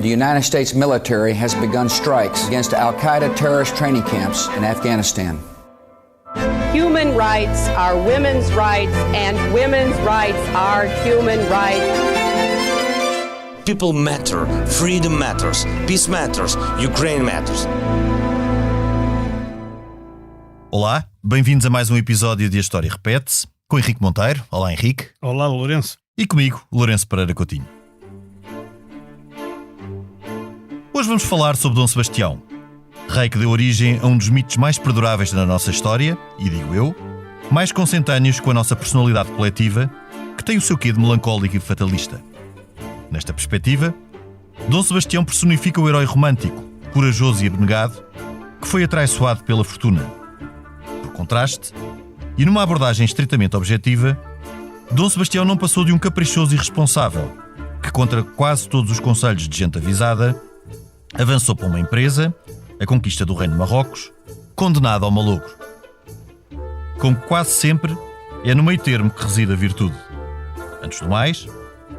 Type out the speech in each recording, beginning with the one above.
the United States military has begun strikes against Al-Qaeda terrorist training camps in Afghanistan. Human rights are women's rights, and women's rights are human rights. People matter, freedom matters, peace matters, Ukraine matters. Olá, bem-vindos a mais um episódio de A História Repete-se, com Henrique Monteiro. Olá, Henrique. Olá, Lourenço. E comigo, Lourenço Pereira Coutinho. Hoje vamos falar sobre Dom Sebastião, rei que deu origem a um dos mitos mais perduráveis da nossa história, e digo eu, mais consentâneos com a nossa personalidade coletiva, que tem o seu quê de melancólico e fatalista. Nesta perspectiva, Dom Sebastião personifica o herói romântico, corajoso e abnegado, que foi atraiçoado pela fortuna. Por contraste, e numa abordagem estritamente objetiva, Dom Sebastião não passou de um caprichoso irresponsável, que contra quase todos os conselhos de gente avisada, avançou para uma empresa, a conquista do Reino de Marrocos, condenado ao malogro. Como quase sempre, é no meio termo que reside a virtude. Antes do mais,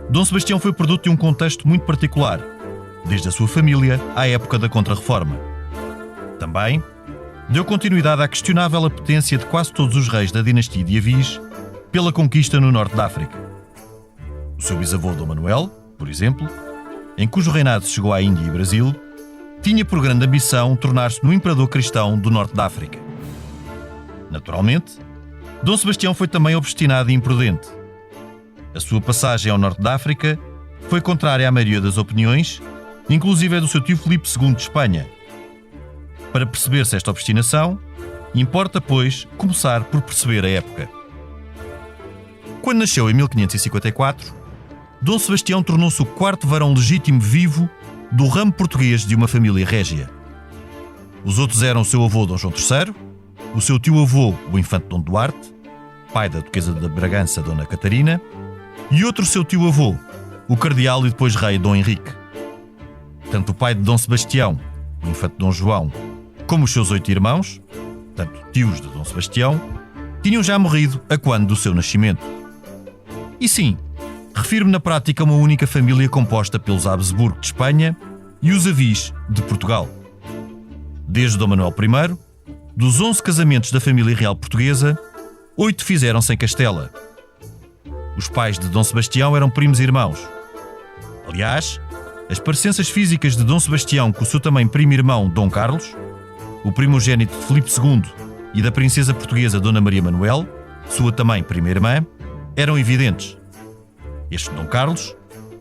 Dom Sebastião foi produto de um contexto muito particular, desde a sua família à época da Contra-Reforma. Também deu continuidade à questionável apetência de quase todos os reis da dinastia de Avis pela conquista no norte da África. O seu bisavô Dom Manuel, por exemplo, em cujo reinado chegou à Índia e Brasil, tinha por grande ambição tornar-se no imperador cristão do norte da África. Naturalmente, Dom Sebastião foi também obstinado e imprudente. A sua passagem ao norte da África foi contrária à maioria das opiniões, inclusive a do seu tio Filipe II de Espanha. Para perceber-se esta obstinação, importa, pois, começar por perceber a época. Quando nasceu em 1554, Dom Sebastião tornou-se o quarto varão legítimo vivo do ramo português de uma família régia. Os outros eram o seu avô Dom João III, o seu tio-avô, o infante Dom Duarte, pai da duquesa de Bragança, Dona Catarina, e outro seu tio-avô, o cardeal e depois rei Dom Henrique. Tanto o pai de Dom Sebastião, o infante Dom João, como os seus 8 irmãos, tanto tios de Dom Sebastião, tinham já morrido a quando do seu nascimento. E sim, refiro-me na prática a uma única família composta pelos Habsburgo de Espanha e os Avis de Portugal. Desde Dom Manuel I, dos 11 casamentos da família real portuguesa, 8 fizeram-se em Castela. Os pais de Dom Sebastião eram primos irmãos. Aliás, as parecenças físicas de Dom Sebastião com o seu também primo-irmão Dom Carlos, o primogênito de Filipe II e da princesa portuguesa Dona Maria Manuel, sua também prima-irmã, eram evidentes. Este Dom Carlos,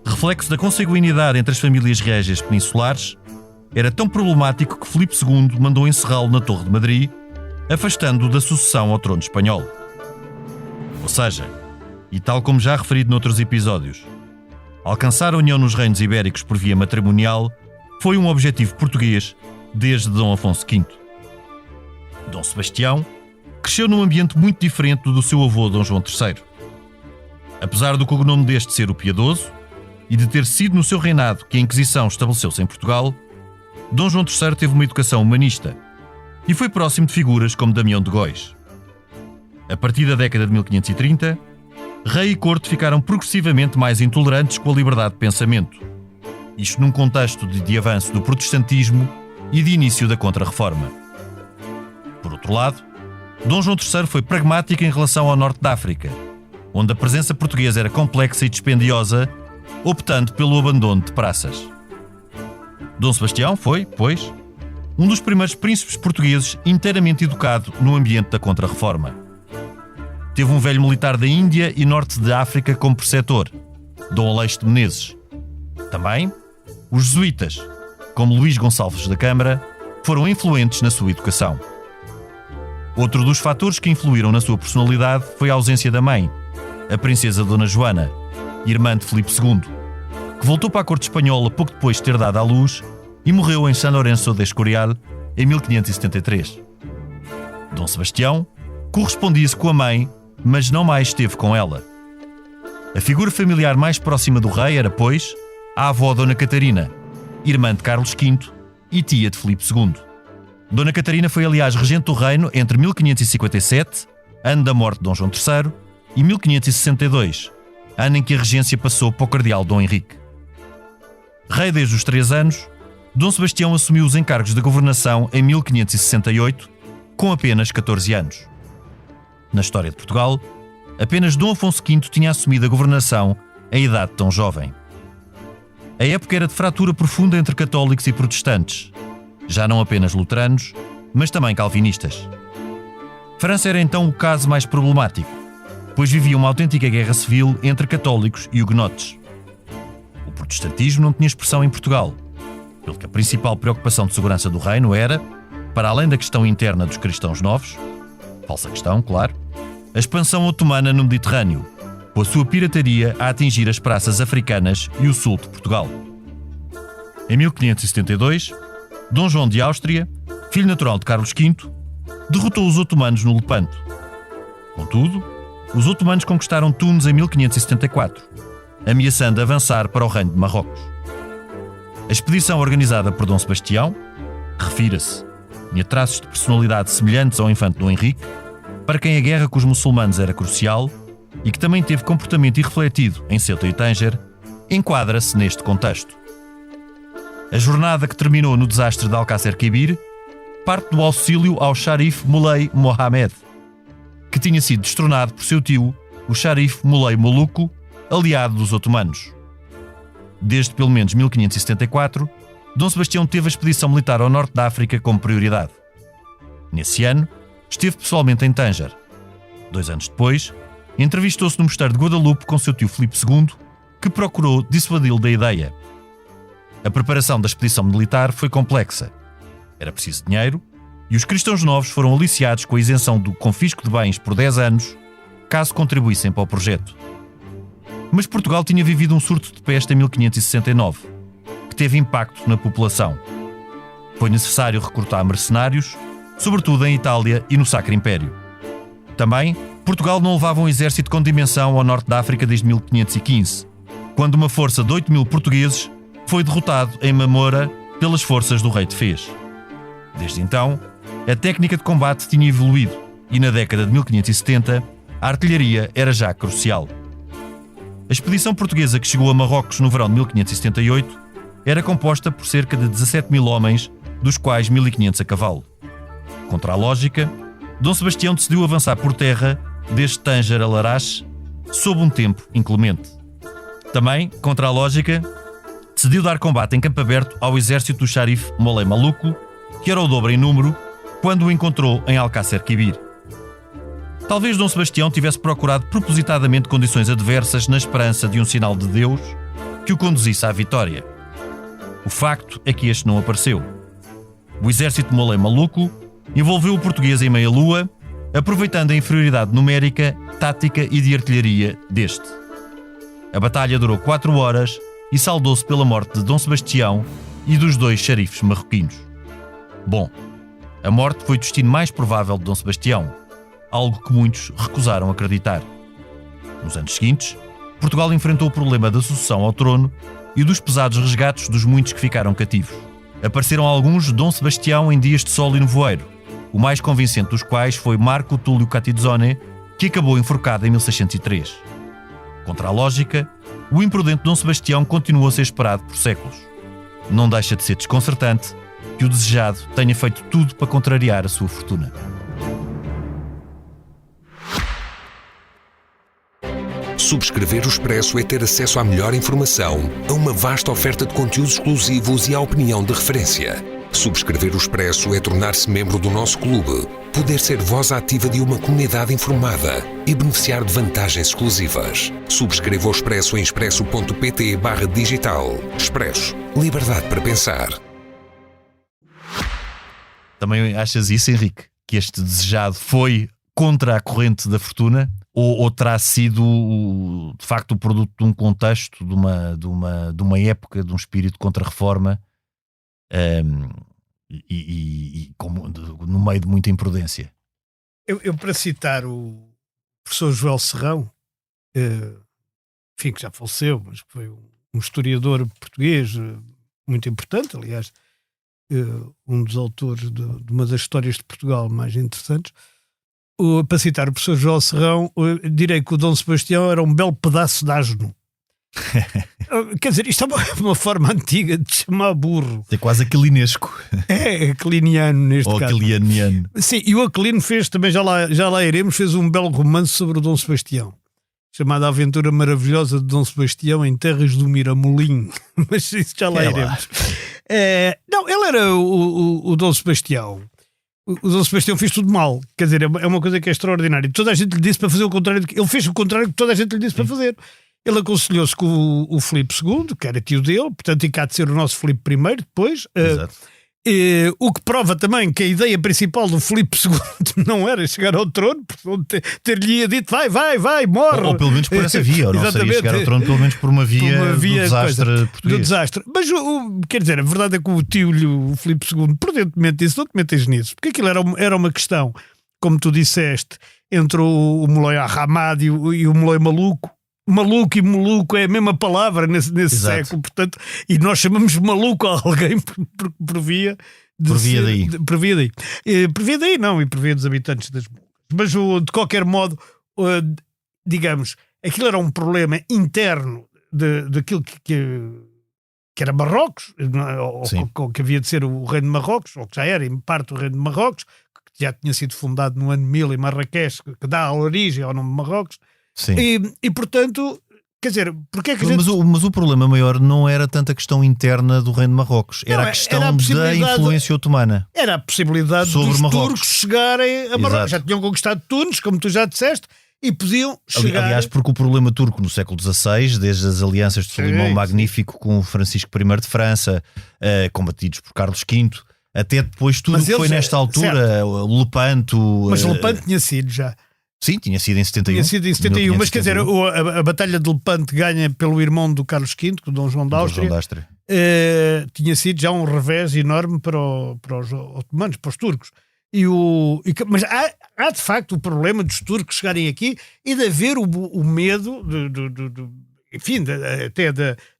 reflexo da consanguinidade entre as famílias régias peninsulares, era tão problemático que Filipe II mandou encerrá-lo na Torre de Madrid, afastando-o da sucessão ao trono espanhol. Ou seja, e tal como já referido noutros episódios, alcançar a união nos reinos ibéricos por via matrimonial foi um objetivo português desde Dom Afonso V. Dom Sebastião cresceu num ambiente muito diferente do seu avô Dom João III. Apesar do cognome deste ser o Piedoso e de ter sido no seu reinado que a Inquisição estabeleceu-se em Portugal, Dom João III teve uma educação humanista e foi próximo de figuras como Damião de Góis. A partir da década de 1530, rei e corte ficaram progressivamente mais intolerantes com a liberdade de pensamento. Isto num contexto de avanço do protestantismo e de início da Contra-Reforma. Por outro lado, Dom João III foi pragmático em relação ao norte da África, onde a presença portuguesa era complexa e dispendiosa, optando pelo abandono de praças. Dom Sebastião foi, pois, um dos primeiros príncipes portugueses inteiramente educado no ambiente da Contra-Reforma. Teve um velho militar da Índia e norte de África como preceptor, Dom Aleixo de Menezes. Também, os jesuítas, como Luís Gonçalves da Câmara, foram influentes na sua educação. Outro dos fatores que influíram na sua personalidade foi a ausência da mãe, a princesa Dona Joana, irmã de Filipe II, que voltou para a corte espanhola pouco depois de ter dado à luz e morreu em San Lorenzo de Escorial em 1573. Dom Sebastião correspondia-se com a mãe, mas não mais esteve com ela. A figura familiar mais próxima do rei era, pois, a avó Dona Catarina, irmã de Carlos V e tia de Filipe II. Dona Catarina foi, aliás, regente do reino entre 1557, ano da morte de Dom João III, e 1562, ano em que a regência passou para o cardeal Dom Henrique. Rei desde os 3 anos, Dom Sebastião assumiu os encargos da governação em 1568, com apenas 14 anos. Na história de Portugal, apenas Dom Afonso V tinha assumido a governação em idade tão jovem. A época era de fratura profunda entre católicos e protestantes, já não apenas luteranos, mas também calvinistas. França era então o caso mais problemático, pois vivia uma autêntica guerra civil entre católicos e huguenotes. O protestantismo não tinha expressão em Portugal, pelo que a principal preocupação de segurança do reino era, para além da questão interna dos cristãos novos, falsa questão, claro, a expansão otomana no Mediterrâneo, com a sua pirataria a atingir as praças africanas e o sul de Portugal. Em 1572, Dom João de Áustria, filho natural de Carlos V, derrotou os otomanos no Lepanto. Contudo, os otomanos conquistaram Tunes em 1574, ameaçando avançar para o reino de Marrocos. A expedição organizada por Dom Sebastião, refira-se, tinha traços de personalidade semelhantes ao infante Dom Henrique, para quem a guerra com os muçulmanos era crucial e que também teve comportamento irrefletido em Ceuta e Tânger, enquadra-se neste contexto. A jornada que terminou no desastre de Alcácer Quibir parte do auxílio ao Sharif Muley Mohammed, que tinha sido destronado por seu tio, o Sharif Muley Moluco, aliado dos otomanos. Desde pelo menos 1574, Dom Sebastião teve a expedição militar ao norte da África como prioridade. Nesse ano, esteve pessoalmente em Tânger. 2 anos depois, entrevistou-se no mosteiro de Guadalupe com seu tio Filipe II, que procurou dissuadi-lo da ideia. A preparação da expedição militar foi complexa. Era preciso dinheiro, e os cristãos novos foram aliciados com a isenção do confisco de bens por 10 anos, caso contribuíssem para o projeto. Mas Portugal tinha vivido um surto de peste em 1569, que teve impacto na população. Foi necessário recrutar mercenários, sobretudo em Itália e no Sacro Império. Também, Portugal não levava um exército com dimensão ao norte da África desde 1515, quando uma força de 8.000 portugueses foi derrotado em Mamora pelas forças do rei de Fez. Desde então, a técnica de combate tinha evoluído e na década de 1570 a artilharia era já crucial. A expedição portuguesa que chegou a Marrocos no verão de 1578 era composta por cerca de 17.000 homens, dos quais 1.500 a cavalo. Contra a lógica, Dom Sebastião decidiu avançar por terra desde Tânger a Larache, sob um tempo inclemente. Também, contra a lógica, decidiu dar combate em campo aberto ao exército do Sharif Muley Moluco, que era o dobro em número, quando o encontrou em Alcácer Quibir. Talvez Dom Sebastião tivesse procurado propositadamente condições adversas na esperança de um sinal de Deus que o conduzisse à vitória. O facto é que este não apareceu. O exército Muley Moluco envolveu o português em meia-lua, aproveitando a inferioridade numérica, tática e de artilharia deste. A batalha durou 4 horas e saldou-se pela morte de Dom Sebastião e dos 2 xerifes marroquinos. Bom, a morte foi o destino mais provável de Dom Sebastião, algo que muitos recusaram acreditar. Nos anos seguintes, Portugal enfrentou o problema da sucessão ao trono e dos pesados resgates dos muitos que ficaram cativos. Apareceram alguns de Dom Sebastião em dias de sol e nevoeiro, o mais convincente dos quais foi Marco Túlio Catizzone, que acabou enforcado em 1603. Contra a lógica, o imprudente Dom Sebastião continuou a ser esperado por séculos. Não deixa de ser desconcertante que o desejado tenha feito tudo para contrariar a sua fortuna. Subscrever o Expresso é ter acesso à melhor informação, a uma vasta oferta de conteúdos exclusivos e à opinião de referência. Subscrever o Expresso é tornar-se membro do nosso clube, poder ser voz ativa de uma comunidade informada e beneficiar de vantagens exclusivas. Subscreva o Expresso em expresso.pt/digital. Expresso. Liberdade para pensar. Também achas isso, Henrique? Que este desejado foi contra a corrente da fortuna? Ou terá sido, de facto, o produto de um contexto, de uma época, de um espírito de contra-reforma no meio de muita imprudência? Eu para citar o professor Joel Serrão, enfim, que já faleceu, mas foi um historiador português muito importante, aliás, um dos autores de uma das histórias de Portugal mais interessantes. Para citar o professor João Serrão, direi que o Dom Sebastião era um belo pedaço de asno. Quer dizer, isto é uma forma antiga de chamar burro. É quase aquilinesco. É aquiliniano neste Ou caso. aquilianiano. Sim, e o Aquilino fez também, já lá iremos, fez um belo romance sobre o Dom Sebastião, chamado A Aventura Maravilhosa de Dom Sebastião em Terras do Miramolim. Mas isso já lá iremos. Não, ele era o Dom Sebastião. O Dom Sebastião fez tudo mal. Quer dizer, é uma coisa que é extraordinária. Toda a gente lhe disse para fazer o contrário. Ele fez o contrário que toda a gente lhe disse para fazer. Ele aconselhou-se com o Filipe II, que era tio dele, portanto, e cá de ser o nosso Filipe I depois. Exato. O que prova também que a ideia principal do Filipe II não era chegar ao trono, ter-lhe dito vai, morre. Ou pelo menos por essa via, ou não seria chegar ao trono, pelo menos por uma via do desastre português. Do desastre. Mas, quer dizer, a verdade é que o tio, o Filipe II, prudentemente disse, não te metas nisso, porque aquilo era uma questão, como tu disseste, entre o Moloi Arramado e o Moloi Maluco. Maluco e maluco é a mesma palavra nesse século, portanto, e nós chamamos maluco a alguém porque provia daí. Previa daí não, e previa dos habitantes das Molucas. Mas de qualquer modo, digamos, aquilo era um problema interno daquilo que era Marrocos, ou que havia de ser o reino de Marrocos, ou que já era em parte o reino de Marrocos, que já tinha sido fundado no ano 1000 em Marrakech, que dá a origem ao nome de Marrocos. Sim. E portanto, quer dizer, porque é que a gente... mas o problema maior não era tanto a questão interna do reino de Marrocos, era a questão da influência otomana. Era a possibilidade dos turcos chegarem a Marrocos. Exato. Já tinham conquistado Tunis, como tu já disseste, e podiam chegar... Aliás, porque o problema turco no século XVI, desde as alianças de Solimão Magnífico com o Francisco I de França, combatidos por Carlos V, até depois tudo que foi nesta altura, Lepanto... Mas Lepanto tinha sido já... Sim, tinha sido em 71. Tinha sido em 71, mas quer dizer, a Batalha de Lepanto ganha pelo irmão do Carlos V, o Dom João de Áustria. Tinha sido já um revés enorme para os otomanos, para os turcos. Mas há de facto o problema dos turcos chegarem aqui e de haver o medo, até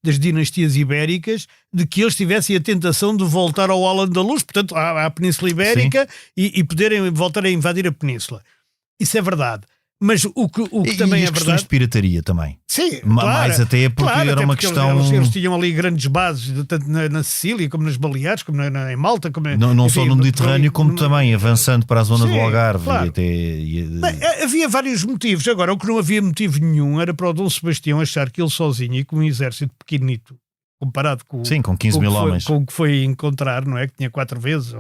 das dinastias ibéricas, de que eles tivessem a tentação de voltar ao Al-Andalus, portanto à Península Ibérica, e poderem voltar a invadir a Península. Isso é verdade. Mas o que também é verdade... questões de pirataria também. Sim, mais até porque era uma questão... Eles tinham ali grandes bases, tanto na Sicília, como nas Baleares, como em Malta. Como não só no Mediterrâneo, como também avançando para a zona do Algarve. Claro. Havia vários motivos. Agora, o que não havia motivo nenhum era para o Dom Sebastião achar que ele sozinho e com um exército pequenito, comparado com 15 mil homens, com o que foi encontrar, não é? Que tinha 4 vezes...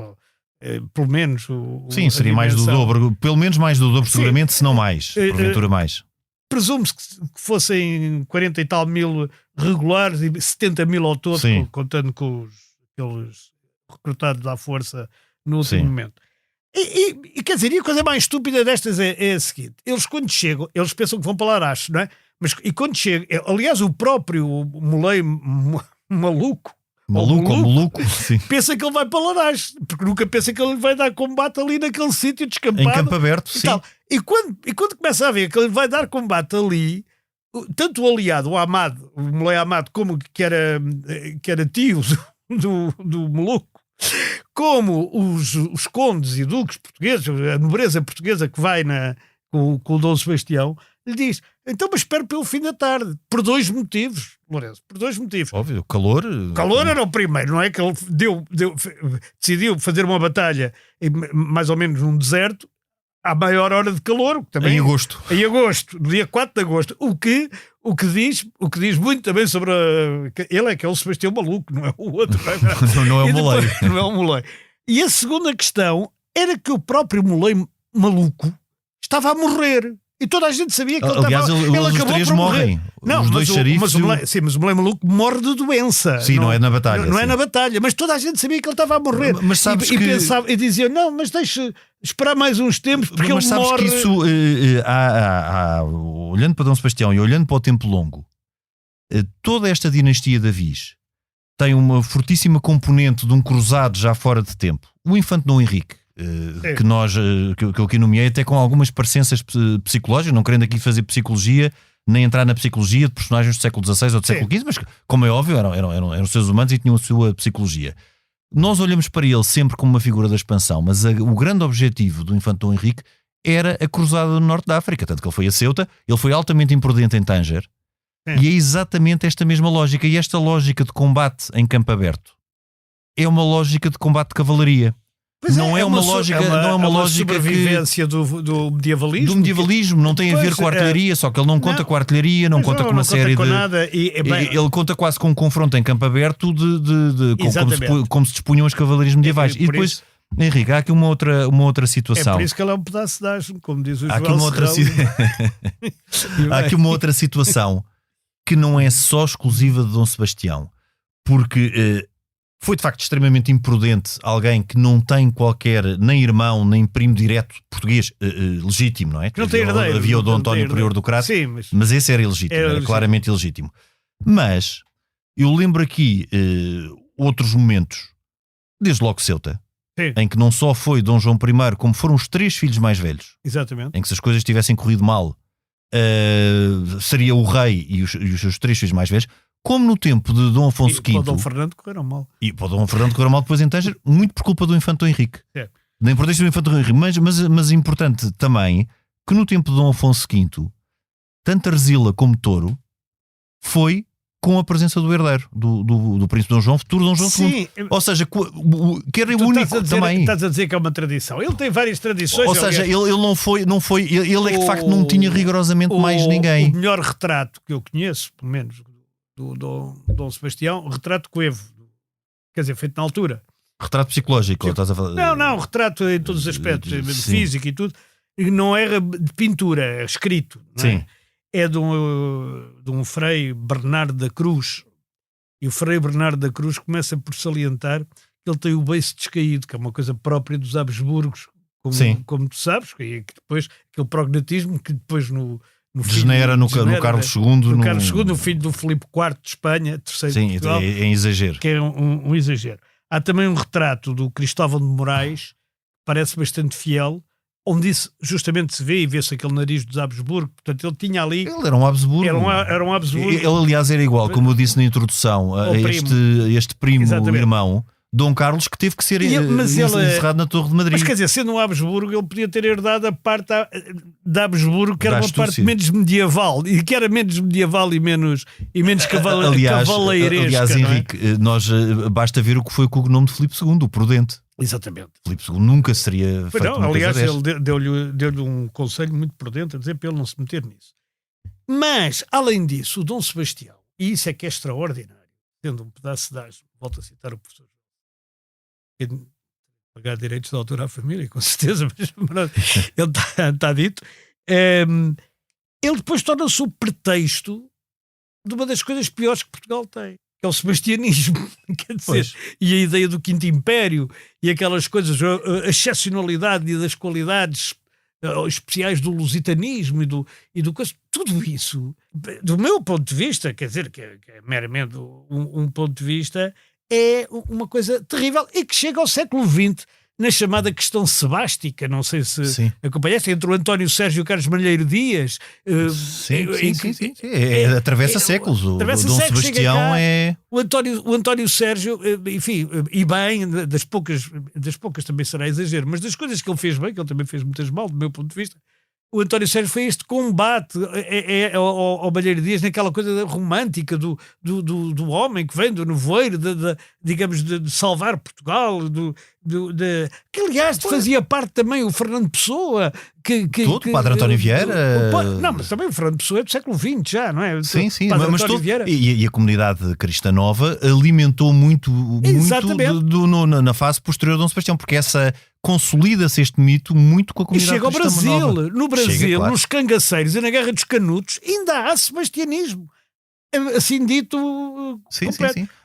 pelo menos sim, seria mais do dobro, pelo menos mais do dobro, seguramente, se não mais, porventura mais. Presume-se que fossem 40 e tal mil regulares e 70 mil ao todo, contando com aqueles recrutados à força no último momento. E quer dizer, e a coisa mais estúpida destas é a seguinte: eles quando chegam, eles pensam que vão para Larache, não é? E quando chegam, aliás, o próprio Molei Maluco, sim. pensa que ele vai para Larache, porque nunca pensa que ele vai dar combate ali naquele sítio descampado. Em campo aberto, sim. E quando começa a ver que ele vai dar combate ali, tanto o aliado, o Amado, o Molei Amado, como que era tio do Maluco, como os condes e duques portugueses, a nobreza portuguesa que vai com o Dom Sebastião, lhe diz: então, mas espero pelo fim da tarde, por 2 motivos, Lourenço, por 2 motivos. Óbvio, o calor era o primeiro, não é? Que ele decidiu fazer uma batalha mais ou menos num deserto à maior hora de calor, também em agosto, no dia 4 de agosto, o que diz muito também sobre ele, que é o Sebastião Maluco, não é o outro. não é o Molei. Não é o Molei. E a segunda questão era que o próprio Molei Maluco estava a morrer. E toda a gente sabia que ele estava... Aliás, os 3 morrem. Não, os 2 xerifes... Mas o Molei Maluco morre de doença. Sim, não é na batalha. Não é na batalha, mas toda a gente sabia que ele estava a morrer. Mas sabes que... pensava, e dizia, não, mas deixa esperar mais uns tempos, porque mas ele sabes morre... que isso, olhando para Dom Sebastião e olhando para o Tempo Longo, toda esta dinastia de Avis tem uma fortíssima componente de um cruzado já fora de tempo. O infante Dom Henrique, que eu aqui nomeei até com algumas parecenças psicológicas, não querendo aqui fazer psicologia nem entrar na psicologia de personagens do século XVI ou do século XV, mas como é óbvio eram seres humanos e tinham a sua psicologia. Nós olhamos para ele sempre como uma figura da expansão, mas o grande objetivo do infante Dom Henrique era a cruzada no norte da África, tanto que ele foi a Ceuta, ele foi altamente imprudente em Tanger, E é exatamente esta mesma lógica. E esta lógica de combate em campo aberto é uma lógica de combate de cavalaria. Não é uma lógica, não é uma lógica sobrevivência do medievalismo. Do medievalismo, não tem a ver com a artilharia, só que ele não conta com a artilharia, não conta com uma série de... nada. Ele conta quase com um confronto em campo aberto como se dispunham as cavalarias medievais. E depois, Henrique, há aqui uma outra situação. É por isso que ele é um pedaço de asno, como diz o João. Há aqui uma outra situação que não é só exclusiva de Dom Sebastião, porque... foi de facto extremamente imprudente alguém que não tem qualquer nem irmão nem primo direto português legítimo, não é? Não tem herdeiro. Havia o Dom António Prior do Crato, mas esse era ilegítimo, era claramente ilegítimo. Mas eu lembro aqui outros momentos, desde logo Ceuta, em que não só foi Dom João I, como foram os 3 filhos mais velhos. Exatamente. Em que se as coisas tivessem corrido mal, seria o rei e os seus 3 filhos mais velhos. Como no tempo de Dom Afonso V. E para o Dom Fernando correram mal. E para o Dom Fernando correram mal depois em Tanger, muito por culpa do Infante Dom Henrique. Da importância do Infante Dom Henrique. Mas importante também que no tempo de Dom Afonso V, tanto Arzila como Touro foi com a presença do herdeiro, do príncipe Dom João, futuro Dom João II. Ou seja, que era o único também. Estás a dizer que é uma tradição. Ele tem várias tradições. Ou seja, ele não foi. Ele é que de facto não tinha rigorosamente mais ninguém. O melhor retrato que eu conheço, pelo menos... do Dom Sebastião, retrato coevo, quer dizer, feito na altura. Retrato psicológico, estás a falar? Não, retrato em todos os aspectos, físico e tudo, e não era de pintura, é escrito. Não é? É de um Frei Bernardo da Cruz, e o Frei Bernardo da Cruz começa por salientar que ele tem o beiço descaído, que é uma coisa própria dos Habsburgos, como tu sabes, e que depois, aquele prognatismo que depois degenera no Carlos II. No Carlos II, o filho do Filipe IV de Espanha, terceiro de Portugal. É em exagero. Que é um exagero. Há também um retrato do Cristóvão de Moraes, parece bastante fiel, onde isso justamente se vê, e vê-se aquele nariz dos Habsburgo. Portanto, ele tinha ali... Ele era um Habsburgo. Era um Habsburgo. Ele, aliás, era igual, como eu disse na introdução, a este primo irmão, Dom Carlos, que teve que ser encerrado na Torre de Madrid. Mas quer dizer, sendo um Habsburgo, ele podia ter herdado a parte da Habsburgo, que era uma parte menos medieval, e que era menos medieval e menos cavaleiresca. Aliás, Henrique, nós basta ver o que foi com o nome de Filipe II, o Prudente. Exatamente. Filipe II nunca seria feito uma aliás, coisa ele deu-lhe um conselho muito prudente a dizer para ele não se meter nisso. Mas, além disso, o Dom Sebastião, e isso é que é extraordinário, tendo um pedaço de asno, volto a citar o professor, pagar direitos de autor à família, com certeza, mas ele está dito. Ele depois torna-se o pretexto de uma das coisas piores que Portugal tem, que é o sebastianismo. Quer dizer, e a ideia do Quinto Império e aquelas coisas, a excepcionalidade e das qualidades especiais do lusitanismo e do coisa, tudo isso, do meu ponto de vista, quer dizer, que é meramente um ponto de vista, é uma coisa terrível e que chega ao século XX na chamada questão sebástica, não sei se acompanhaste, entre o António Sérgio e o Carlos Malheiro Dias. Sim. Atravessa séculos. O Dom Sebastião é... O António Sérgio, enfim, e bem, das poucas também será exagero, mas das coisas que ele fez bem, que ele também fez muitas mal, do meu ponto de vista, o António Sérgio foi este combate ao Malheiro Dias naquela coisa romântica do homem que vem do nevoeiro, digamos, de salvar Portugal, que aliás fazia parte também o Fernando Pessoa. Padre António Vieira. Não, mas também o Fernando Pessoa é do século XX já, não é? Sim, mas e a comunidade cristã nova alimentou muito na fase posterior de Dom Sebastião, porque consolida-se este mito muito com a comunidade cristã nova. E chega ao Brasil, no Brasil, nos cangaceiros e na Guerra dos Canutos, ainda há sebastianismo. Assim dito. Sim.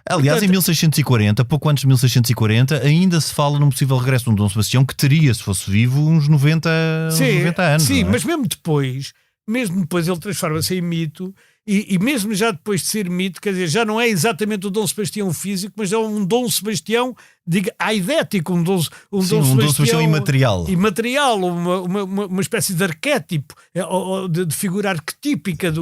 Aliás, portanto, em 1640, pouco antes de 1640, ainda se fala num possível regresso de um Dom Sebastião que teria, se fosse vivo, uns 90 anos. Sim, mas mesmo depois ele transforma-se em mito. E mesmo já depois de ser mito, quer dizer, já não é exatamente o Dom Sebastião físico, mas é um Dom Sebastião, aidético, um Dom Sebastião imaterial. Uma espécie de arquétipo, de figura arquetípica.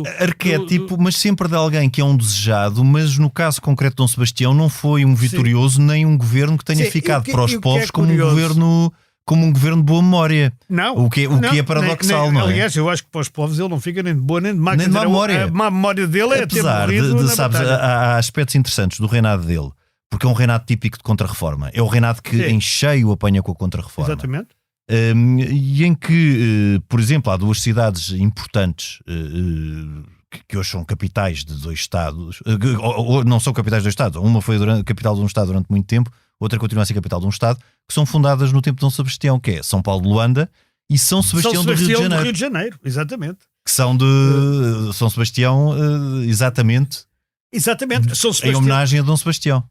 Mas sempre de alguém que é um desejado, mas no caso concreto de Dom Sebastião não foi um vitorioso, nem um governo que tenha ficado para os povos como um governo como um governo de boa memória. Não. O que é paradoxal, não é? Aliás, eu acho que para os povos ele não fica nem de boa nem de má. Nem de má memória. A má memória dele é ter Apesar morrido na sabes, batalha. há aspectos interessantes do reinado dele, porque é um reinado típico de contra-reforma. É o reinado que em cheio apanha com a contra-reforma. Exatamente. E em que, por exemplo, há duas cidades importantes que hoje são capitais de dois Estados, ou não são capitais de dois Estados. Uma foi capital de um Estado durante muito tempo, outra continua a ser capital de um Estado, que são fundadas no tempo de Dom Sebastião, que é São Paulo de Luanda e São Sebastião, do Rio de Janeiro. Exatamente. Que são de São Sebastião, exatamente São Sebastião. em homenagem a Dom Sebastião.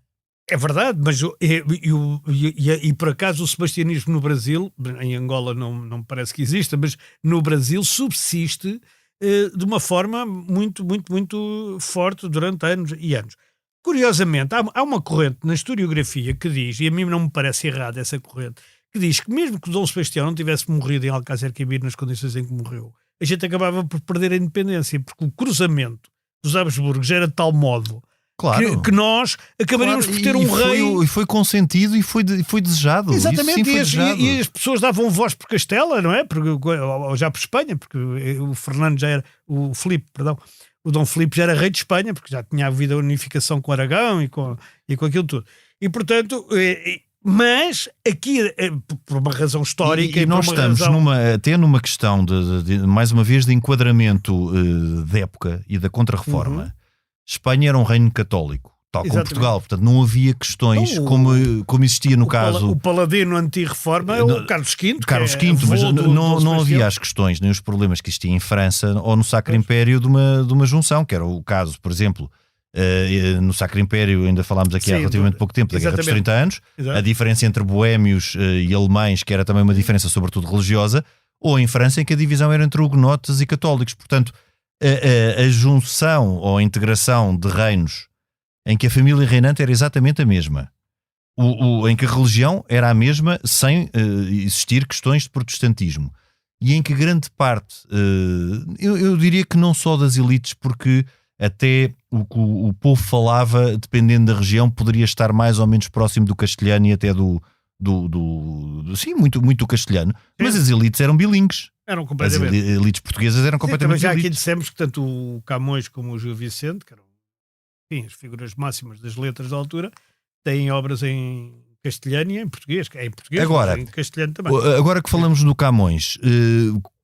É verdade, mas e por acaso o sebastianismo no Brasil, em Angola não me parece que exista, mas no Brasil subsiste de uma forma muito, muito, muito forte durante anos e anos. Curiosamente, há uma corrente na historiografia que diz, e a mim não me parece errada essa corrente, que diz que mesmo que Dom Sebastião não tivesse morrido em Alcácer Quibir nas condições em que morreu, a gente acabava por perder a independência, porque o cruzamento dos Habsburgos era de tal modo que nós acabaríamos por ter um rei... E foi consentido e foi desejado. Exatamente, isso sim foi e as pessoas davam voz por Castela, não é? Ou já por Espanha, porque o Fernando já era... O Dom Filipe já era rei de Espanha, porque já tinha havido a unificação com Aragão e com aquilo tudo. E, portanto... Mas aqui, por uma razão histórica... E nós estamos até numa questão, mais uma vez, de enquadramento de época e da contra-reforma. Espanha era um reino católico, tal como Portugal, portanto não havia questões como existia no caso... O paladino anti-reforma é o Carlos V. Carlos V, mas não havia as questões nem os problemas que existiam em França ou no Sacro Império de uma junção, que era o caso, por exemplo, no Sacro Império, ainda falámos aqui há relativamente pouco tempo, da Guerra dos 30 Anos, a diferença entre boémios e alemães, que era também uma diferença sobretudo religiosa, ou em França em que a divisão era entre hugonotes e católicos, portanto... A junção ou a integração de reinos em que a família reinante era exatamente a mesma, em que a religião era a mesma sem existir questões de protestantismo, e em que grande parte, eu diria que não só das elites, porque até o povo falava, dependendo da região, poderia estar mais ou menos próximo do castelhano e até sim, muito, muito do castelhano, mas as elites eram bilíngues. Eram completamente. As elites portuguesas eram completamente já elites. aqui dissemos que tanto o Camões como o Gil Vicente, que eram as figuras máximas das letras da altura, têm obras em castelhano e em português. É em português, agora, mas em castelhano também. Agora que falamos do Camões,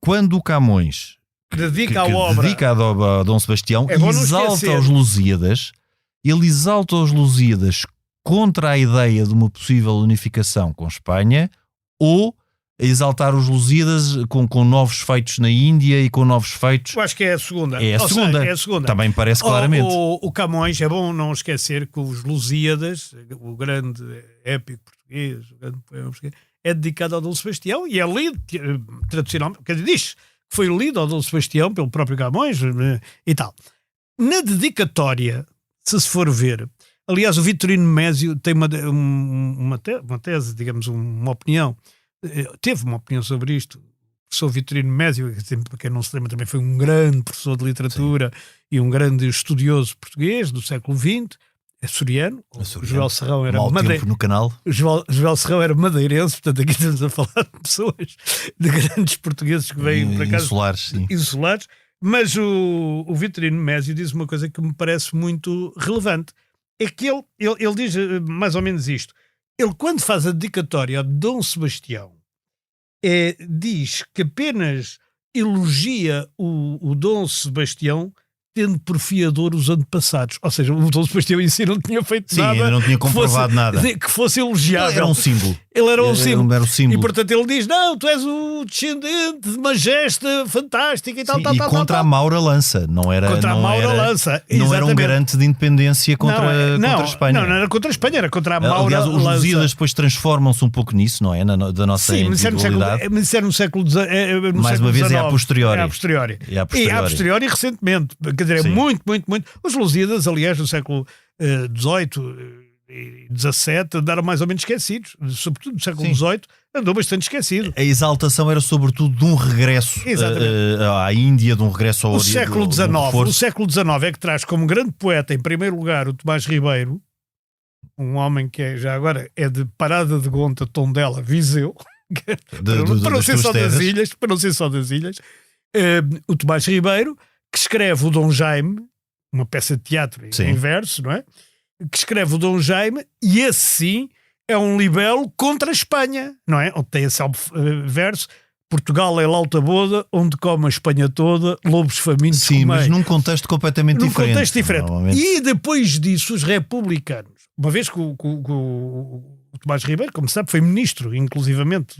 quando o Camões dedica a obra a Dom Sebastião, exalta os Lusíadas, ele exalta os Lusíadas contra a ideia de uma possível unificação com Espanha, ou a exaltar os Lusíadas com novos feitos na Índia e com novos feitos... Eu acho que é a segunda. É a segunda. Também parece claramente. O Camões, é bom não esquecer que os Lusíadas, o grande épico português, o grande poema português, é dedicado ao Dom Sebastião e é lido tradicionalmente, quer dizer, diz que foi lido ao Dom Sebastião pelo próprio Camões e tal. Na dedicatória, se for ver, aliás, o Vitorino Mésio tem uma tese, digamos, uma opinião, teve uma opinião sobre isto. O professor Vitorino Mésio, para quem não se lembra, também foi um grande professor de literatura e um grande estudioso português do século XX, açoriano. O Joel Serrão era no canal. Joel Serrão era madeirense, portanto aqui estamos a falar de pessoas, de grandes portugues que vêm para cá. Insulares. Mas o Vitorino Mésio diz uma coisa que me parece muito relevante. É que ele diz mais ou menos isto. Ele, quando faz a dedicatória a Dom Sebastião, diz que apenas elogia o Dom Sebastião tendo por fiador os antepassados. Ou seja, o Dom Sebastião em si não tinha feito nada. Ainda não tinha comprovado nada. Que fosse elogiável. Ele era um símbolo. Ele era um símbolo. E portanto ele diz, não, tu és o descendente de uma gesta fantástica e tal, tal. Contra a Maura Lança. Não era um garante de independência contra a Espanha. Não era contra a Espanha, era contra a Maura Lança. Aliás, os Lusíadas depois transformam-se um pouco nisso, não é? Da nossa individualidade. Mas isso era no século XIX. Mais uma vez é a posteriori. E a posteriori recentemente. Quer dizer, muito. Os Lusíadas, aliás, no século XVIII e XVII, andaram mais ou menos esquecidos. Sobretudo no século XVIII, andou bastante esquecido. A exaltação era sobretudo de um regresso à Índia, de um regresso ao Oriente. O século XIX é que traz como grande poeta, em primeiro lugar, o Tomás Ribeiro, um homem que já agora é de Parada de Gonta, Tondela, Viseu. para não ser tuas só das terras. ilhas, para não ser só das ilhas, o Tomás Ribeiro, que escreve o Dom Jaime, uma peça de teatro Sim. em verso, não é? Que escreve o Dom Jaime, e esse sim é um libelo contra a Espanha, não é? Onde tem esse verso: Portugal é l'alta boda, onde come a Espanha toda, lobos famintos Sim, mas comei. num contexto completamente Num diferente. contexto diferente. Normalmente. E depois disso, os republicanos, uma vez que o Tomás Ribeiro, como se sabe, foi ministro, inclusivamente,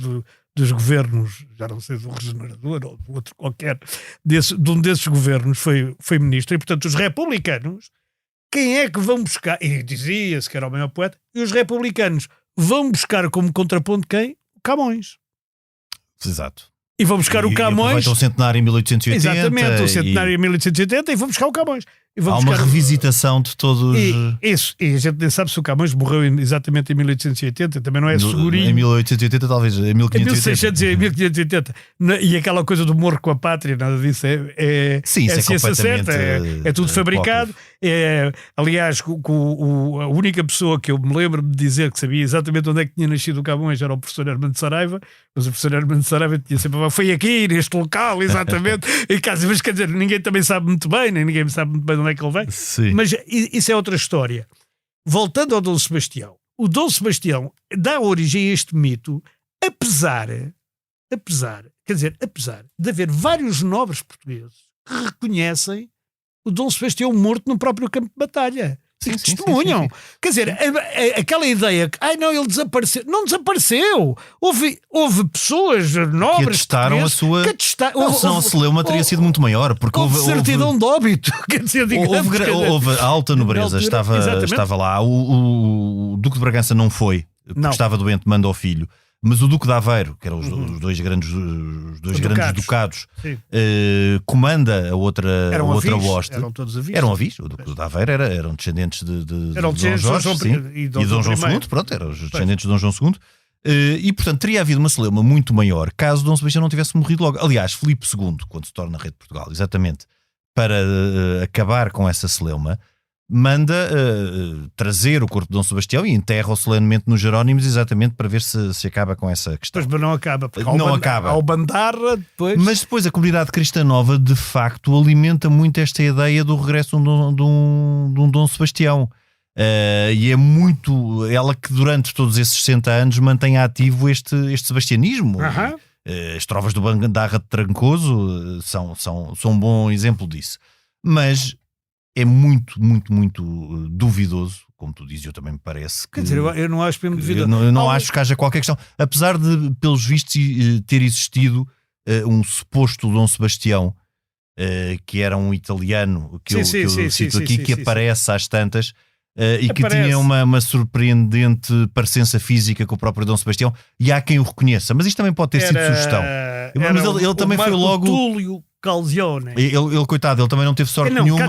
dos governos, já não sei, do Regenerador ou do outro qualquer, de um desses governos, foi ministro. E, portanto, os republicanos, quem é que vão buscar? E dizia-se que era o maior poeta. E os republicanos vão buscar como contraponto quem? Camões. Exato. E vão buscar o Camões. Aproveitam o centenário em 1880. Exatamente, o centenário em 1880, e vão buscar o Camões. E vão Há uma buscar revisitação de todos. E a gente nem sabe se o Camões morreu exatamente em 1880, também não é segurinho. Em 1880, talvez. Em Em 1580. 1600 e em 1580. E aquela coisa do morro com a pátria, nada disso Sim, isso é ciência completamente, certa, é tudo fabricado. Aliás, a única pessoa que eu me lembro de dizer que sabia exatamente onde é que tinha nascido o Camões era o professor Hermano Saraiva, mas o professor Hermano Saraiva tinha sempre: foi aqui, neste local, exatamente. Em casa, mas quer dizer, ninguém também sabe muito bem, nem ninguém sabe muito bem de onde é que ele vem. Sim. Mas isso é outra história. Voltando ao Dom Sebastião, o Dom Sebastião dá origem a este mito, apesar de haver vários nobres portugueses que reconhecem o Dom Sebastião morto no próprio campo de batalha. Sim, E sim, testemunham. sim. Quer dizer, aquela ideia que não, ele desapareceu. Não desapareceu. Houve pessoas nobres Que atestaram a portugueses sua. que atestaram. Não, se não a celeuma teria sido muito maior. Porque houve certidão de óbito. Quer dizer, digamos, houve a alta nobreza, Na altura, exatamente. estava lá. O Duque de Bragança não foi, porque Não. estava doente, manda ao filho. Mas o Duque de Aveiro, que eram os dois grandes ducados, Sim. comanda a outra Eram hoste. avis, eram todos avis. Eram avis. O Duque de Aveiro eram descendentes de Eram Dom descendentes de Jorge Dom sim, I e Dom João I. II. Pronto, eram os descendentes de Dom João II. E, portanto, teria havido uma celeuma muito maior caso Dom Sebastião não tivesse morrido logo. Aliás, Filipe II, quando se torna rei de Portugal, exatamente para acabar com essa celeuma, manda trazer o corpo de Dom Sebastião e enterra-o solenemente nos Jerónimos, exatamente para ver se acaba com essa questão. Mas não acaba. Porque Não acaba. Ao Bandarra, depois. Mas depois a comunidade cristã nova, de facto, alimenta muito esta ideia do regresso de um Dom Sebastião. E é muito ela que durante todos esses 60 anos mantém ativo este sebastianismo. Aham. As trovas do Bandarra de Trancoso são um bom exemplo disso. Mas é muito, muito, muito duvidoso, como tu dizes, eu também me parece que... Quer dizer, eu não acho mesmo duvidoso. Eu não acho que haja qualquer questão. Apesar de, pelos vistos, ter existido um suposto Dom Sebastião, que era um italiano, que eu cito aqui, que aparece às tantas, e que tinha uma surpreendente parecença física com o próprio Dom Sebastião, e há quem o reconheça. Mas isto também pode ter sido sugestão. Mas ele também foi logo... Túlio Calzione. Ele, coitado, ele também não teve sorte nenhuma.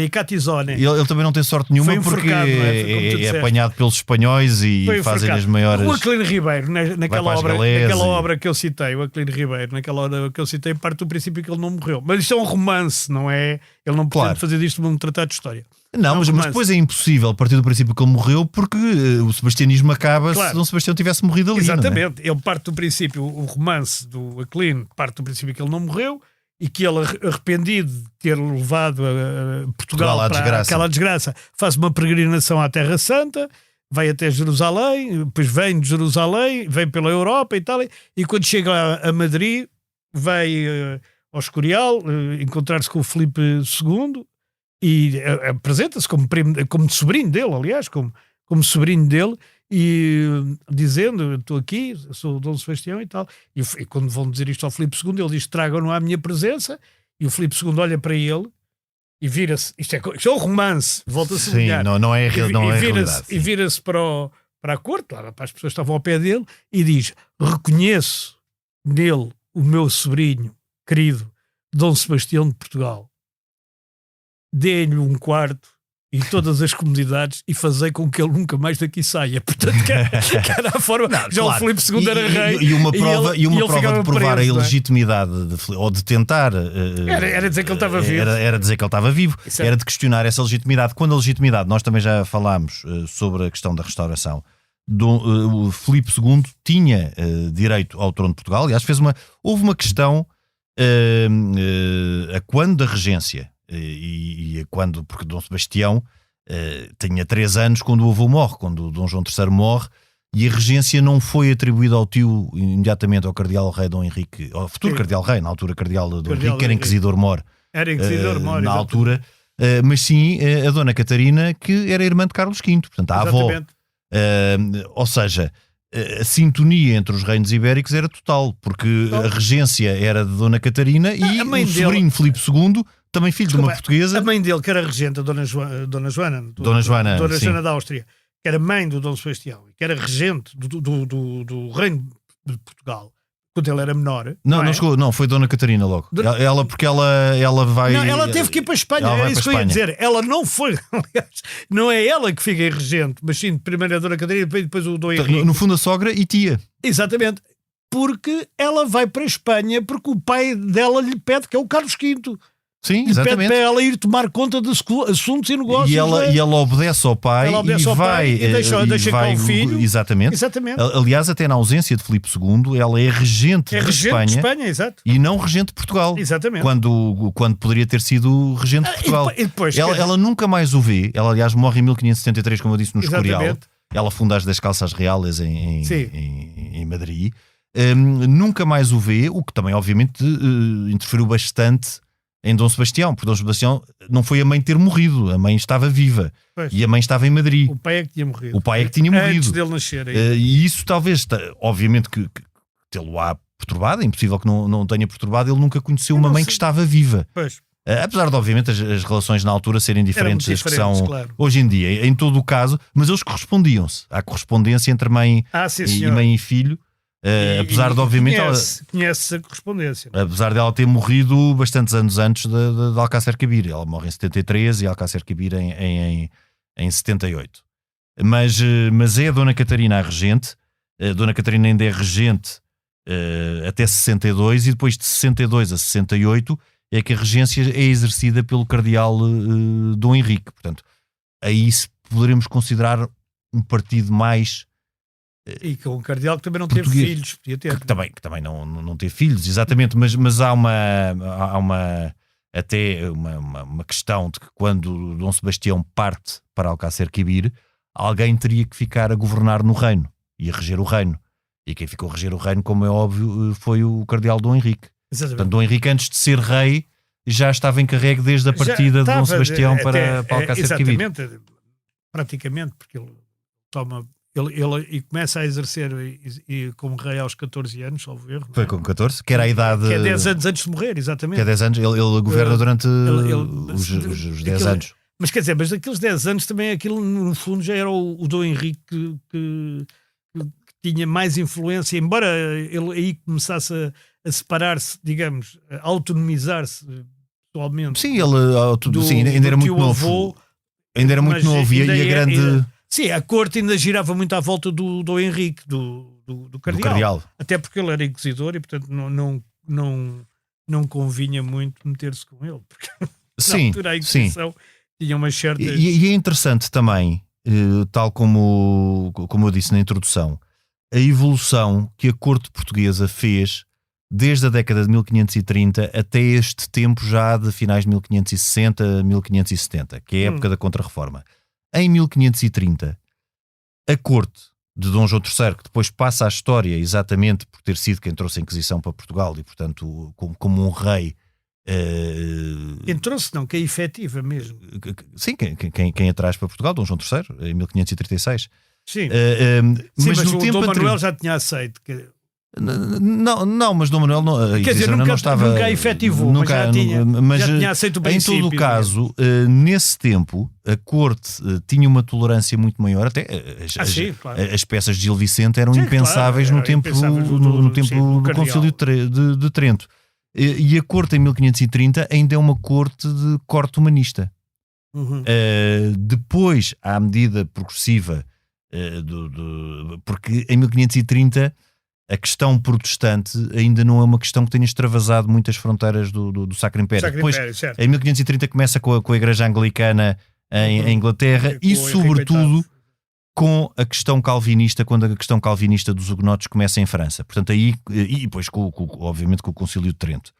Catizone. Ele também não teve sorte nenhuma Foi porque enforcado, não é? Foi como tu é disseste. apanhado pelos espanhóis e fazem as maiores. O Aquilino Ribeiro, naquela galés obra que eu citei, o Aquilino Ribeiro, naquela obra que eu citei, parte do princípio que ele não morreu. Mas isto é um romance, não é? Ele não pode fazer disto um tratado de história. Não, mas depois é impossível partir do princípio que ele morreu porque o sebastianismo acaba se Dom Sebastião tivesse morrido ali. Exatamente. Ele parte do princípio, o romance do Aquilino parte do princípio que ele não morreu e que ele, arrependido de ter levado a Portugal para aquela desgraça, faz uma peregrinação à Terra Santa, vai até Jerusalém, depois vem de Jerusalém, vem pela Europa e tal, e quando chega a Madrid vai ao Escorial encontrar-se com o Filipe II e apresenta-se como sobrinho dele, aliás, como sobrinho dele, e dizendo: estou aqui, sou o Dom Sebastião e tal. E quando vão dizer isto ao Filipe II, ele diz: tragam-no à minha presença. E o Filipe II olha para ele e vira-se. Isto é um romance, volta-se a olhar. Não é realidade. E vira-se para a corte, lá para as pessoas que estavam ao pé dele, e diz: reconheço nele o meu sobrinho querido, Dom Sebastião de Portugal. Dê-lhe um quarto e todas as comodidades e fazei com que ele nunca mais daqui saia. Portanto, que era a forma. Já claro. O Filipe II era rei. E uma prova de provar preso, a ilegitimidade ou de tentar. Era dizer que ele estava vivo. Era dizer que ele estava vivo. Era de questionar essa legitimidade. Quando a legitimidade, nós também já falámos sobre a questão da restauração, o Filipe II tinha direito ao trono de Portugal. Aliás, houve uma questão a quando da regência e a quando, porque Dom Sebastião tinha 3 anos quando o avô morre, quando o Dom João III morre, e a regência não foi atribuída ao tio imediatamente ao cardeal rei Dom Henrique, ao futuro cardeal rei, na altura cardeal Dom Henrique, que era inquisidor-mor na altura, mas sim a Dona Catarina, que era irmã de Carlos V, portanto a avó. Ou seja, a sintonia entre os reinos ibéricos era total, porque a regência era de Dona Catarina e o sobrinho Filipe II, também filho de uma portuguesa. A mãe dele, que era regente, a Dona Joana da Áustria, que era mãe do Dom Sebastião, que era regente do reino de Portugal, quando ele era menor. Não chegou, não, foi Dona Catarina logo. Porque ela vai... Não, ela teve que ir para a Espanha, era isso que eu ia dizer. Ela não foi, aliás, não é ela que fica regente, mas sim, primeiro a Dona Catarina e depois o Dom Henrique. No fundo a sogra e tia. Exatamente. Porque ela vai para a Espanha porque o pai dela lhe pede, que é o Carlos V. Sim, lhe exatamente. pede para ela ir tomar conta de assuntos e negócios. E ela obedece ao pai e deixa com o filho. Exatamente. Aliás, até na ausência de Filipe II, ela é regente de Espanha, exato. E não regente de Portugal. Exatamente. Quando poderia ter sido regente de Portugal. E depois, ela nunca mais o vê. Ela, aliás, morre em 1573, como eu disse, no Escorial. Ela funda as Descalças Reales em Madrid. Nunca mais o vê, o que também, obviamente, interferiu bastante em Dom Sebastião, porque Dom Sebastião não foi a mãe ter morrido, a mãe estava viva. Pois. E a mãe estava em Madrid. O pai é que tinha morrido. Antes dele nascer. E isso talvez, obviamente que tê-lo-á perturbado, é impossível que não tenha perturbado, ele nunca conheceu uma mãe que estava viva. Pois. Apesar de, obviamente, as relações na altura serem diferentes das que são claro. Hoje em dia, em todo o caso, mas eles correspondiam-se. Há correspondência entre mãe e filho. Apesar de, obviamente, conhece a correspondência. Apesar dela ter morrido bastantes anos antes de Alcácer Quibir. Ela morre em 73 e Alcácer Quibir em 78. Mas é a Dona Catarina a regente. A Dona Catarina ainda é regente até 62 e depois de 62 a 68 é que a regência é exercida pelo cardeal Dom Henrique. Portanto, aí poderemos considerar um partido mais... E com um cardeal que também não teve filhos, podia ter. Que também não teve filhos, exatamente, mas há uma questão de que quando Dom Sebastião parte para Alcácer Quibir, alguém teria que ficar a governar no reino e a reger o reino. E quem ficou a reger o reino, como é óbvio, foi o cardeal Dom Henrique. Exatamente. Portanto, Dom Henrique, antes de ser rei, já estava encarregue desde a partida de Dom Sebastião para Alcácer Quibir. Exatamente, praticamente, porque ele toma... Ele começa a exercer como rei aos 14 anos, salvo erro. Foi com 14, que era a idade... Que é 10 anos antes de morrer, exatamente. Que é 10 anos, ele governa durante os 10 anos. Mas quer dizer, mas daqueles 10 anos também aquilo no fundo já era o Dom Henrique que tinha mais influência, embora ele aí começasse a separar-se, digamos, a autonomizar-se pessoalmente. Sim, ainda era muito novo. Ainda era muito novo e a grande... Sim, a corte ainda girava muito à volta do Dom Henrique, do cardeal. Até porque ele era inquisidor e, portanto, não convinha muito meter-se com ele. Porque na altura a Inquisição tinha umas certas... E é interessante também, tal como eu disse na introdução, a evolução que a corte portuguesa fez desde a década de 1530 até este tempo já de finais de 1560, 1570, que é a época da Contra-Reforma. Em 1530, a corte de Dom João III, que depois passa à história exatamente por ter sido quem trouxe a Inquisição para Portugal e, portanto, como um rei... Quem trouxe não, que é efetiva mesmo. Sim, quem a traz para Portugal, Dom João III, em 1536. Sim, mas no o tempo Dom Manuel já tinha aceito que... Não, mas Dom Manuel nunca estava, efetivou, mas já tinha aceito o princípio. Em todo o caso, nesse tempo, a corte tinha uma tolerância muito maior. Até as peças de Gil Vicente eram impensáveis no tempo do Concílio de Trento. E a corte em 1530 ainda é uma corte de corte humanista. Depois, à medida progressiva, porque em 1530 a questão protestante ainda não é uma questão que tenha extravasado muitas fronteiras do Sacro Império. Depois, em 1530 começa com a Igreja Anglicana em Inglaterra e sobretudo com a questão calvinista, quando a questão calvinista dos hugonotes começa em França. Portanto, aí, e depois, obviamente, com o Concílio de Trento.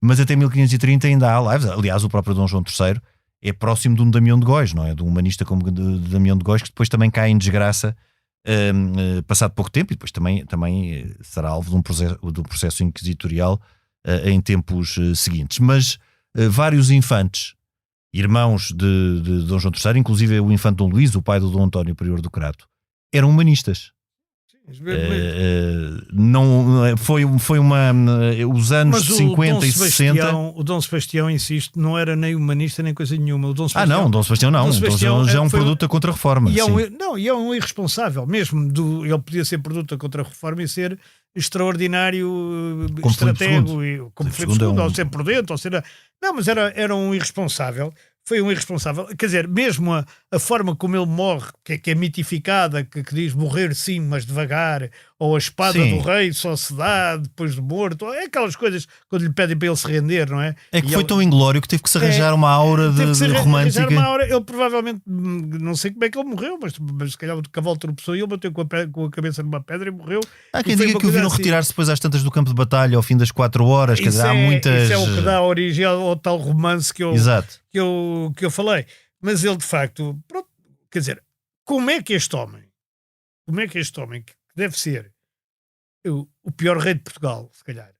Mas até 1530 ainda há lives. Aliás, o próprio Dom João III é próximo de um Damião de Góis, não é? De um humanista como de Damião de Góis, que depois também cai em desgraça passado pouco tempo, e depois também será alvo de um processo inquisitorial em tempos seguintes. Mas vários infantes, irmãos de Dom João III, inclusive o infante Dom Luís, o pai do Dom António Prior do Crato, eram humanistas. Não foi uma os anos 50 e 60. O Dom Sebastião, insisto, não era nem humanista nem coisa nenhuma. O Dom Sebastião, Dom Sebastião não. Dom Sebastião já é um produto da Contra-Reforma. E é um irresponsável mesmo. Ele podia ser produto da Contra-Reforma e ser extraordinário, como estratego, como Filipe II, ou ser prudente, ou ser... Não, mas era um irresponsável. Foi um irresponsável. Quer dizer, mesmo a forma como ele morre, que é mitificada, que diz morrer sim, mas devagar, ou a espada do rei só se dá depois de morto, é aquelas coisas quando lhe pedem para ele se render, não é? É que foi tão inglório que teve que se arranjar uma aura de romântica. Ele provavelmente, não sei como é que ele morreu, mas se calhar o cavalo tropeçou e ele bateu com a cabeça numa pedra e morreu. Há quem diga que o viram retirar-se depois às tantas do campo de batalha ao fim das 4 horas. Quer dizer, há muitas... Isso é o que dá origem ao tal romance que eu... Exato. Que eu falei, mas ele de facto, pronto, quer dizer, como é que este homem, que deve ser o pior rei de Portugal, se calhar,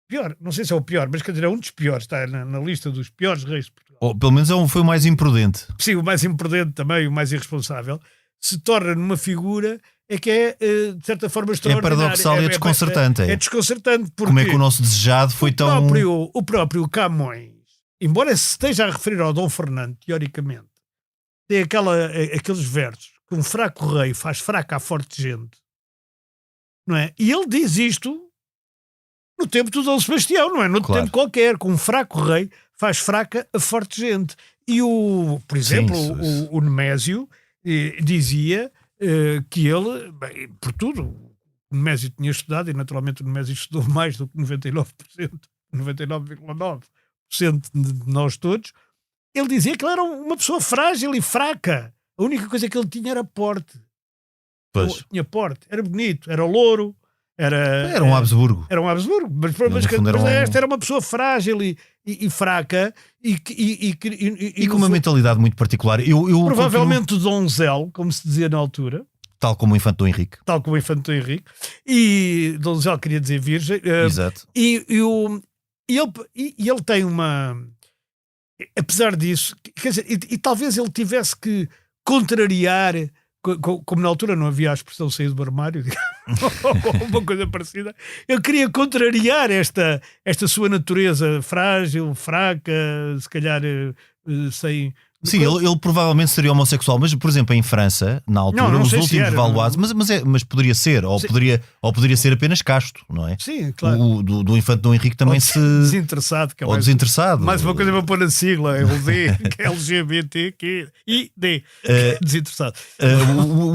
pior, não sei se é o pior, mas quer dizer, é um dos piores, está na lista dos piores reis de Portugal. Ou pelo menos foi o mais imprudente. Sim, o mais imprudente também, o mais irresponsável, se torna numa figura que é, de certa forma, extraordinária. É paradoxal e é desconcertante. É desconcertante. Porque como é que o nosso desejado foi tão... O próprio Camões, embora se esteja a referir ao Dom Fernando, teoricamente, tem aqueles versos que um fraco rei faz fraca a forte gente, não é? E ele diz isto no tempo do Dom Sebastião, não é? No tempo qualquer, que um fraco rei faz fraca a forte gente. E por exemplo, o Nemésio dizia que ele, bem, por tudo, o Nemésio tinha estudado, e naturalmente o Nemésio estudou mais do que 99%, 99,9%. De nós todos, ele dizia que ele era uma pessoa frágil e fraca. A única coisa que ele tinha era porte. Tinha porte, era bonito, era louro, era um Habsburgo. Era um Habsburgo, mas esta era uma pessoa frágil e fraca e com uma mentalidade muito particular. Provavelmente donzel, como se dizia na altura. Tal como o infante Dom Henrique. E donzel queria dizer virgem. Exato. E ele tem uma... Apesar disso, quer dizer, e talvez ele tivesse que contrariar, como na altura não havia a expressão sair do armário, ou uma coisa parecida, ele queria contrariar esta sua natureza frágil, fraca, se calhar sem... Sim, ele provavelmente seria homossexual, mas por exemplo em França, na altura, não os últimos Valois, mas poderia ser, ou poderia ser apenas casto, não é? Sim, claro. O do infante Dom Henrique também desinteressado, que é desinteressado. Mais uma coisa para pôr na sigla, que é LGBTQID, desinteressado.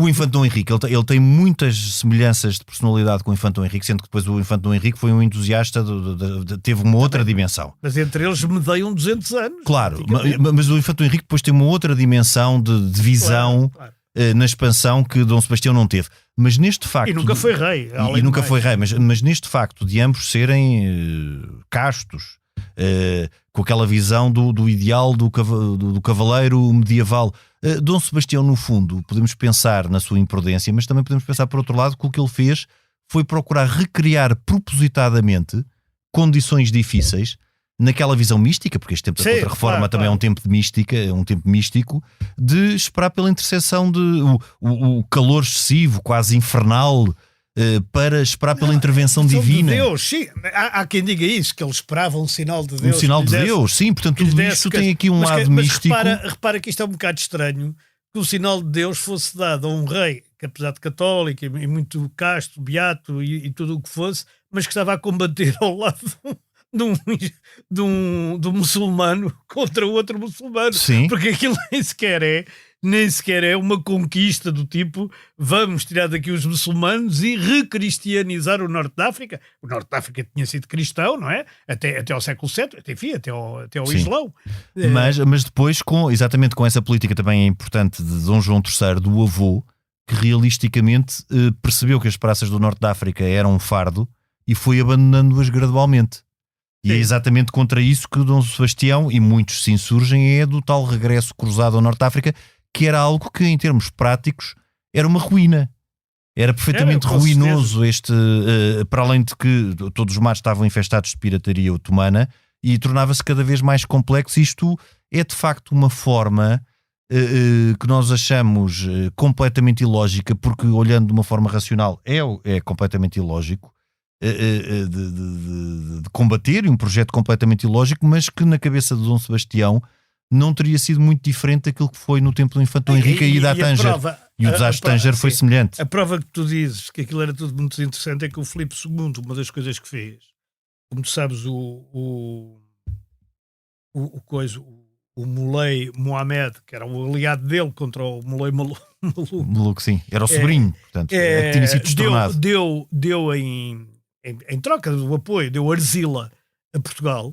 O infante Dom Henrique, ele tem muitas semelhanças de personalidade com o infante Dom Henrique, sendo que depois o infante Dom Henrique foi um entusiasta, teve uma outra dimensão. Mas entre eles medeiam 200 anos. Claro, mas o infante Dom Henrique depois tem uma outra dimensão de visão na expansão que Dom Sebastião não teve. Mas neste facto... E nunca foi rei. Foi rei, mas neste facto de ambos serem castos, com aquela visão do ideal do cavaleiro medieval. Dom Sebastião, no fundo, podemos pensar na sua imprudência, mas também podemos pensar, por outro lado, que o que ele fez foi procurar recriar propositadamente condições difíceis naquela visão mística, porque este tempo da Contra-Reforma também é um tempo de mística, é um tempo místico, de esperar pela intercessão de o calor excessivo, quase infernal, para esperar pela intervenção divina. De Deus, sim. Há quem diga isso, que ele esperava um sinal de Deus. Um sinal de Deus, sim. Portanto, tudo isto tem aqui um lado místico. Repara que isto é um bocado estranho, que o sinal de Deus fosse dado a um rei, que apesar de católico e muito casto, beato e tudo o que fosse, mas que estava a combater ao lado de um muçulmano contra outro muçulmano. Sim. Porque aquilo nem sequer é uma conquista do tipo vamos tirar daqui os muçulmanos e recristianizar o Norte de África. O Norte de África tinha sido cristão, não é? Até ao século VII, até ao Islão. Mas depois, exatamente com essa política também é importante de Dom João III, do avô, que realisticamente percebeu que as praças do norte da África eram um fardo e foi abandonando-as gradualmente. E é exatamente contra isso que Dom Sebastião e muitos se insurgem, é do tal regresso cruzado ao norte da África, que era algo que em termos práticos era uma ruína. Era perfeitamente ruinoso para além de que todos os mares estavam infestados de pirataria otomana e tornava-se cada vez mais complexo. Isto é de facto uma forma que nós achamos completamente ilógica, porque olhando de uma forma racional é completamente ilógico de combater, um projeto completamente ilógico, mas que na cabeça de Dom Sebastião não teria sido muito diferente daquilo que foi no tempo do Infante Dom Henrique e da Tanger. E o desastre de Tanger foi semelhante. A prova que tu dizes que aquilo era tudo muito interessante é que o Filipe II, uma das coisas que fez, como tu sabes, o Muley Mohamed, que era o aliado dele contra o Muley Maluco, sim. Era o sobrinho, portanto, tinha sido destornado. Deu em troca do apoio, deu Arzila a Portugal,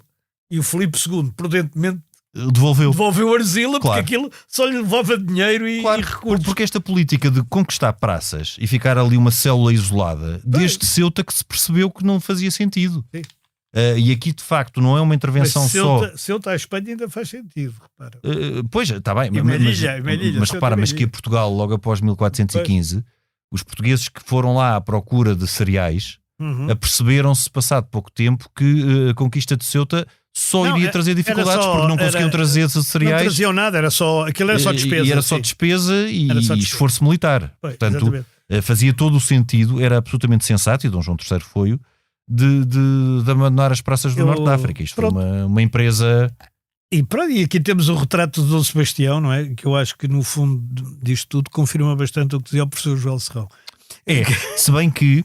e o Filipe II, prudentemente, devolveu Arzila, porque aquilo só lhe levava dinheiro e recursos. Porque esta política de conquistar praças e ficar ali uma célula isolada, desde Ceuta que se percebeu que não fazia sentido. E aqui de facto não é uma intervenção Ceuta à Espanha ainda faz sentido, repara. Pois, está bem, Melilla, mas repara, mas que a Portugal logo após 1415, os portugueses que foram lá à procura de cereais aperceberam-se passado pouco tempo que a conquista de Ceuta só iria trazer dificuldades, porque não conseguiam trazer cereais. Não traziam nada, aquilo era só despesa. E era só despesa e esforço militar. Pois, portanto, fazia todo o sentido, era absolutamente sensato, e Dom João III foi de abandonar as praças do norte da África. Isto foi uma empresa... E aqui temos o retrato de Dom Sebastião, não é? Que eu acho que no fundo disto tudo confirma bastante o que dizia o professor Joel Serrão. Se bem que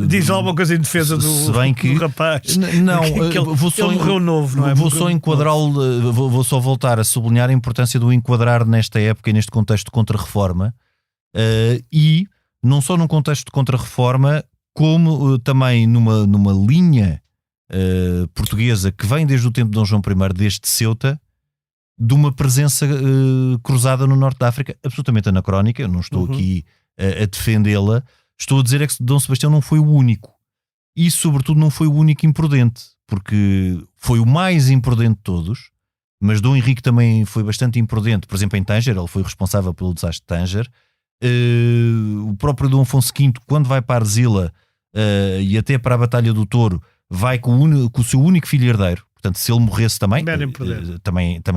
diz alguma coisa em defesa do rapaz. Não, ele morreu novo, não é? Vou só enquadrá-lo, vou só voltar a sublinhar a importância do enquadrar nesta época e neste contexto de contra-reforma, e não só num contexto de contra-reforma, como também numa linha portuguesa que vem desde o tempo de Dom João I, desde Ceuta, de uma presença cruzada no norte da África, absolutamente anacrónica. Eu não estou aqui a defendê-la. Estou a dizer é que Dom Sebastião não foi o único. E, sobretudo, não foi o único imprudente, porque foi o mais imprudente de todos, mas Dom Henrique também foi bastante imprudente. Por exemplo, em Tanger, ele foi responsável pelo desastre de Tanger. O próprio Dom Afonso V, quando vai para Arzila e até para a Batalha do Touro, vai com o seu único filho herdeiro. Portanto, se ele morresse também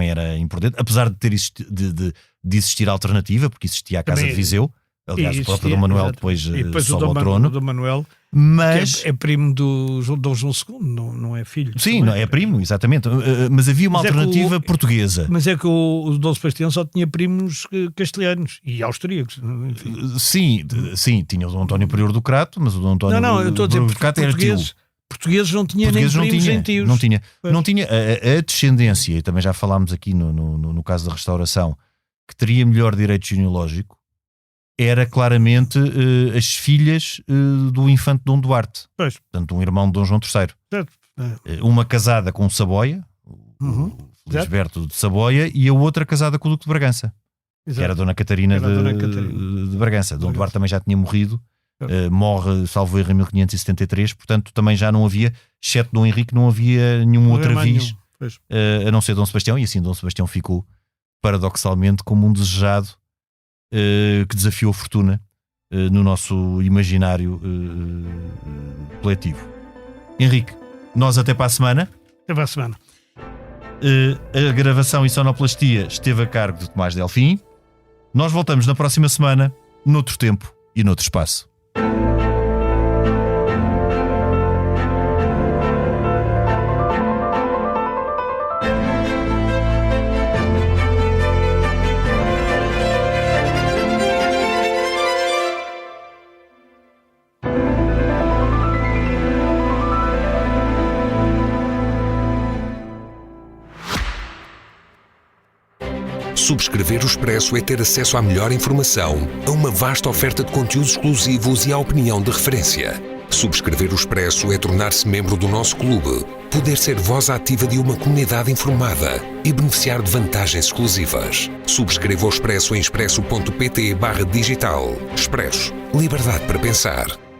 era imprudente, apesar de ter de existir alternativa, porque existia a Casa de Viseu. Aliás, o próprio Dom Manuel depois sobe ao trono. Dom Manuel, mas é primo do Dom João II, não é filho. Sim, não é primo, exatamente. Mas havia uma alternativa portuguesa. Mas é que o Dom Sebastião só tinha primos castelhanos e austríacos. Sim, tinha o Dom António Prior do Crato, mas o Dom António eu estou a dizer do Crato era tio. Portugueses não tinha nem primos nem tios. Não tinha a descendência, e também já falámos aqui no caso da restauração, que teria melhor direito genealógico, era claramente as filhas do infante Dom Duarte, portanto um irmão de Dom João III. Uma casada com Saboia, Lisberto de Saboia, e a outra casada com o Duque de Bragança, que era a Dona Catarina de Bragança. Dom Duarte também já tinha morrido, morre, salvo erro, em 1573, portanto também já não havia, exceto Dom Henrique, não havia nenhum outro aviso, a não ser Dom Sebastião, e assim Dom Sebastião ficou paradoxalmente como um desejado que desafiou a fortuna no nosso imaginário coletivo. Henrique, nós até para a semana. Até para a semana. A gravação e sonoplastia esteve a cargo de Tomás Delfim. Nós voltamos na próxima semana, noutro tempo e noutro espaço. Subscrever o Expresso é ter acesso à melhor informação, a uma vasta oferta de conteúdos exclusivos e à opinião de referência. Subscrever o Expresso é tornar-se membro do nosso clube, poder ser voz ativa de uma comunidade informada e beneficiar de vantagens exclusivas. Subscreva o Expresso em expresso.pt/digital. Expresso. Liberdade para pensar.